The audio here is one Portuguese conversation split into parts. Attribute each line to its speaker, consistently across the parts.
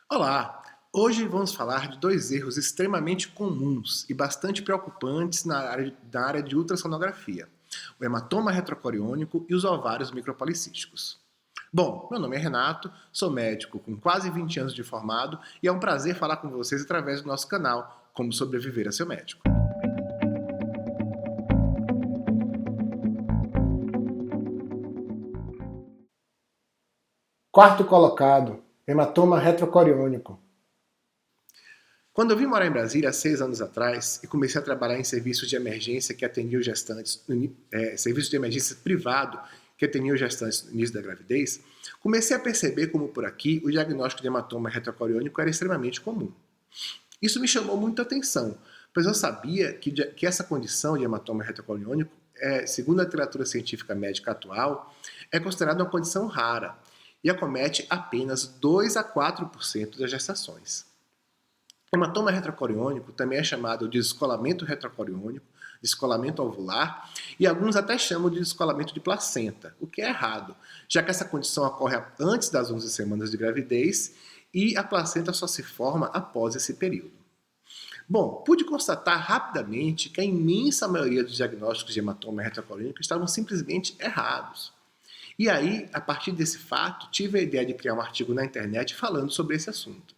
Speaker 1: Olá! Hoje vamos falar de dois erros extremamente comuns e bastante preocupantes na área de ultrassonografia: o hematoma retrocoriônico e os ovários micropolicísticos. Bom, meu nome é Renato, sou médico com quase 20 anos de formado e é um prazer falar com vocês através do nosso canal Como Sobreviver a Seu Médico.
Speaker 2: Quarto colocado, hematoma retrocoriônico.
Speaker 1: Quando eu vim morar em Brasília há 6 anos atrás e comecei a trabalhar em serviços de emergência que atendiam gestantes, serviço de emergência privado que atendiam gestantes no início da gravidez, comecei a perceber como por aqui o diagnóstico de hematoma retrocoriônico era extremamente comum. Isso me chamou muita atenção, pois eu sabia que essa condição de hematoma retrocoriônico, segundo a literatura científica médica atual, é considerada uma condição rara e acomete apenas 2 a 4% das gestações. Hematoma retrocoriônico também é chamado de descolamento retrocoriônico, descolamento ovular, e alguns até chamam de descolamento de placenta, o que é errado, já que essa condição ocorre antes das 11 semanas de gravidez e a placenta só se forma após esse período. Bom, pude constatar rapidamente que a imensa maioria dos diagnósticos de hematoma retrocoriônico estavam simplesmente errados. E aí, a partir desse fato, tive a ideia de criar um artigo na internet falando sobre esse assunto.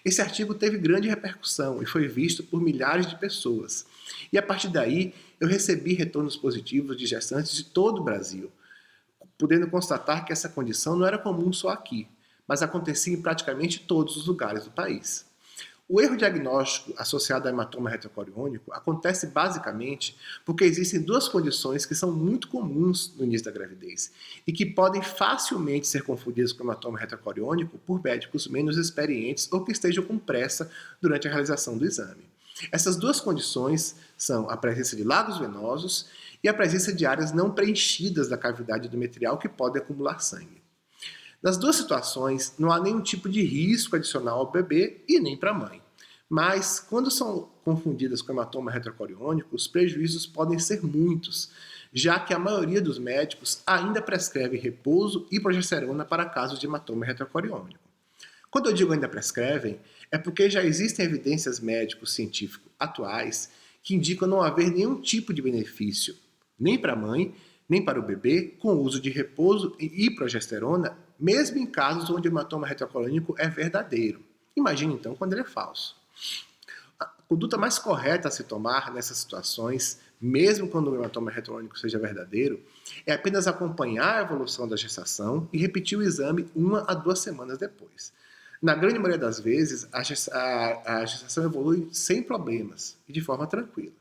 Speaker 1: Esse artigo teve grande repercussão e foi visto por milhares de pessoas. E a partir daí, eu recebi retornos positivos de gestantes de todo o Brasil, podendo constatar que essa condição não era comum só aqui, mas acontecia em praticamente todos os lugares do país. O erro diagnóstico associado ao hematoma retrocoriônico acontece basicamente porque existem duas condições que são muito comuns no início da gravidez e que podem facilmente ser confundidas com hematoma retrocoriônico por médicos menos experientes ou que estejam com pressa durante a realização do exame. Essas duas condições são a presença de lagos venosos e a presença de áreas não preenchidas da cavidade endometrial que podem acumular sangue. Nas duas situações, não há nenhum tipo de risco adicional ao bebê e nem para a mãe. Mas, quando são confundidas com hematoma retrocoriônico, os prejuízos podem ser muitos, já que a maioria dos médicos ainda prescreve repouso e progesterona para casos de hematoma retrocoriônico. Quando eu digo ainda prescrevem, é porque já existem evidências médico-científicas atuais que indicam não haver nenhum tipo de benefício, nem para a mãe, nem para o bebê, com o uso de repouso e progesterona, mesmo em casos onde o hematoma retrocoriônico é verdadeiro. Imagine então quando ele é falso. A conduta mais correta a se tomar nessas situações, mesmo quando o hematoma retrocoriônico seja verdadeiro, é apenas acompanhar a evolução da gestação e repetir o exame 1 a 2 semanas depois. Na grande maioria das vezes, a gestação evolui sem problemas e de forma tranquila.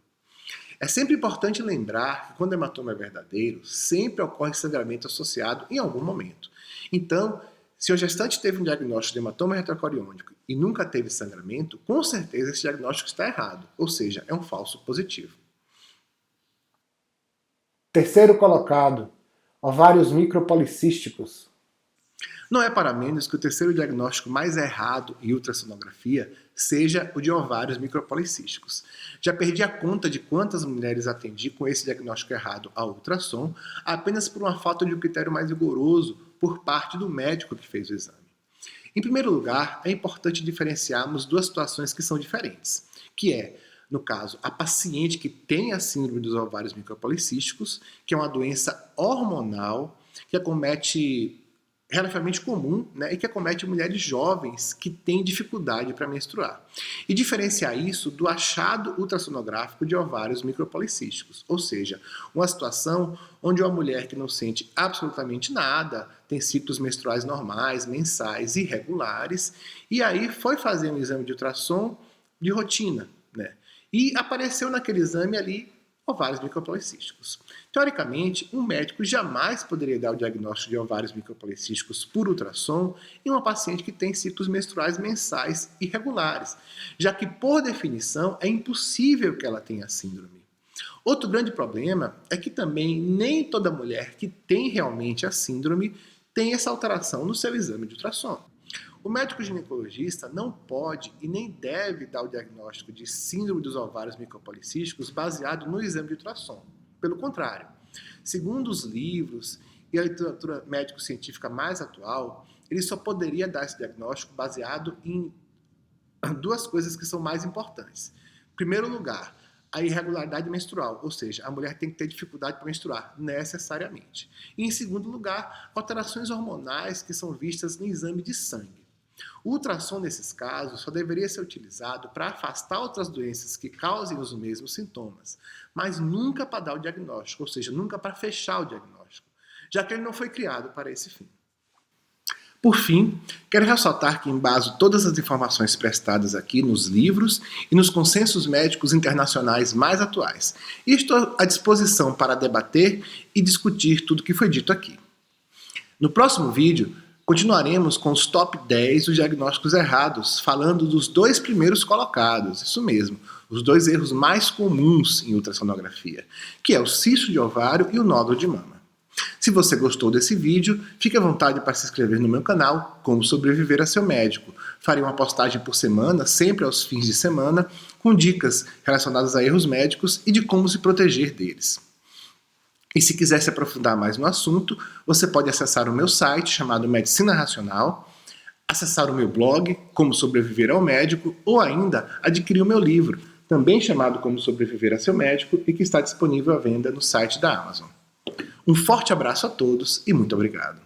Speaker 1: É sempre importante lembrar que quando o hematoma é verdadeiro, sempre ocorre sangramento associado em algum momento. Então, se o gestante teve um diagnóstico de hematoma retrocoriônico e nunca teve sangramento, com certeza esse diagnóstico está errado, ou seja, é um falso positivo.
Speaker 2: Terceiro colocado, ovários micropolicísticos.
Speaker 1: Não é para menos que o terceiro diagnóstico mais errado em ultrassonografia seja o de ovários micropolicísticos. Já perdi a conta de quantas mulheres atendi com esse diagnóstico errado ao ultrassom, apenas por uma falta de um critério mais rigoroso por parte do médico que fez o exame. Em primeiro lugar, é importante diferenciarmos duas situações que são diferentes, que é, no caso, a paciente que tem a síndrome dos ovários micropolicísticos, que é uma doença hormonal que acomete relativamente comum, né, e que acomete mulheres jovens que têm dificuldade para menstruar. E diferenciar isso do achado ultrassonográfico de ovários micropolicísticos, ou seja, uma situação onde uma mulher que não sente absolutamente nada, tem ciclos menstruais normais, mensais e regulares, e aí foi fazer um exame de ultrassom de rotina, né? E apareceu naquele exame ali ovários micropolicísticos. Teoricamente, um médico jamais poderia dar o diagnóstico de ovários micropolicísticos por ultrassom em uma paciente que tem ciclos menstruais mensais irregulares, já que, por definição, é impossível que ela tenha síndrome. Outro grande problema é que também nem toda mulher que tem realmente a síndrome tem essa alteração no seu exame de ultrassom. O médico ginecologista não pode e nem deve dar o diagnóstico de síndrome dos ovários micropolicísticos baseado no exame de ultrassom. Pelo contrário, segundo os livros e a literatura médico-científica mais atual, ele só poderia dar esse diagnóstico baseado em duas coisas que são mais importantes. Em primeiro lugar, a irregularidade menstrual, ou seja, a mulher tem que ter dificuldade para menstruar, necessariamente. E, em segundo lugar, alterações hormonais que são vistas no exame de sangue. O ultrassom, nesses casos, só deveria ser utilizado para afastar outras doenças que causem os mesmos sintomas, mas nunca para dar o diagnóstico, ou seja, nunca para fechar o diagnóstico, já que ele não foi criado para esse fim. Por fim, quero ressaltar que embaso todas as informações prestadas aqui nos livros e nos consensos médicos internacionais mais atuais, e estou à disposição para debater e discutir tudo o que foi dito aqui. No próximo vídeo, continuaremos com os top 10 dos diagnósticos errados, falando dos 2 primeiros colocados, isso mesmo, os 2 erros mais comuns em ultrassonografia, que é o cisto de ovário e o nódulo de mama. Se você gostou desse vídeo, fique à vontade para se inscrever no meu canal, Como Sobreviver a Seu Médico. Farei uma postagem por semana, sempre aos fins de semana, com dicas relacionadas a erros médicos e de como se proteger deles. E se quiser se aprofundar mais no assunto, você pode acessar o meu site chamado Medicina Racional, acessar o meu blog, Como Sobreviver ao Médico, ou ainda adquirir o meu livro, também chamado Como Sobreviver a Seu Médico e que está disponível à venda no site da Amazon. Um forte abraço a todos e muito obrigado.